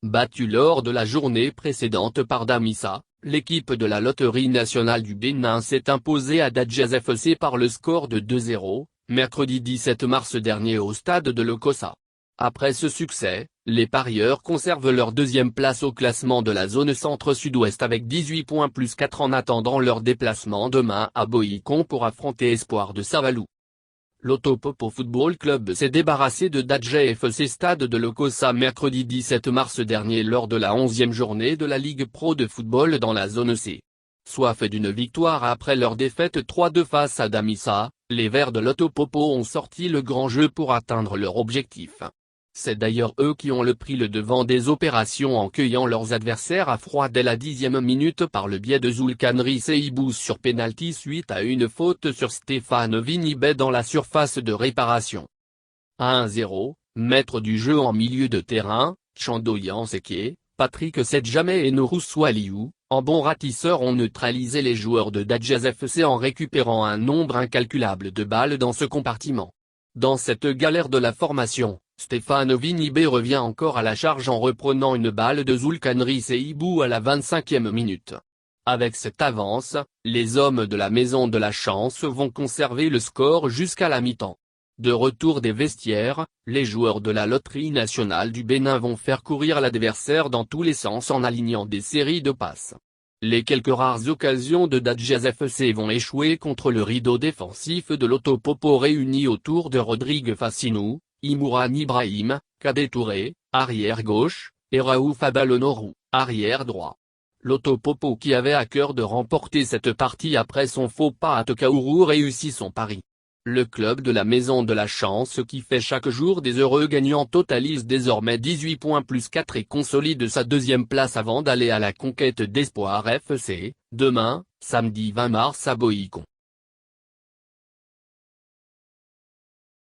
Battue lors de la journée précédente par Damissa, l'équipe de la Loterie nationale du Bénin s'est imposée à Dadjez FC par le score de 2-0, mercredi 17 mars dernier au stade de Lokossa. Après ce succès, les parieurs conservent leur deuxième place au classement de la zone centre-sud-ouest avec 18 points plus 4 en attendant leur déplacement demain à Boïcon pour affronter Espoir de Savalou. L'Otopopo Football Club s'est débarrassé de Dadjez FC stade de Lokossa mercredi 17 mars dernier lors de la 11e journée de la Ligue Pro de football dans la zone C. Soif d'une victoire après leur défaite 3-2 face à Damissa, les Verts de l'Otopopo ont sorti le grand jeu pour atteindre leur objectif. C'est d'ailleurs eux qui ont pris le devant des opérations en cueillant leurs adversaires à froid dès la 10e minute par le biais de Zulkanri Seibou sur pénalty suite à une faute sur Stéphane Vinibet dans la surface de réparation. À 1-0, maître du jeu en milieu de terrain, Chandoyan Seke, Patrick Sedjamé et Nouroussou Aliou, en bons ratisseurs ont neutralisé les joueurs de Dadjez FC en récupérant un nombre incalculable de balles dans ce compartiment. Dans cette galère de la formation, Stéphane Vinibet revient encore à la charge en reprenant une balle de Zulkanri Seibou à la 25e minute. Avec cette avance, les hommes de la Maison de la Chance vont conserver le score jusqu'à la mi-temps. De retour des vestiaires, les joueurs de la Loterie nationale du Bénin vont faire courir l'adversaire dans tous les sens en alignant des séries de passes. Les quelques rares occasions de Dadjez FC vont échouer contre le rideau défensif de l'Otopopo réuni autour de Rodrigue Fassinou, Imourane Ibrahim, Kadé Touré, arrière gauche, et Raouf Abalonorou, arrière droit. L'Otopopo qui avait à cœur de remporter cette partie après son faux pas à Tekaourou réussit son pari. Le club de la Maison de la Chance qui fait chaque jour des heureux gagnants totalise désormais 18 points plus 4 et consolide sa deuxième place avant d'aller à la conquête d'Espoir FC, demain, samedi 20 mars à Boïcon.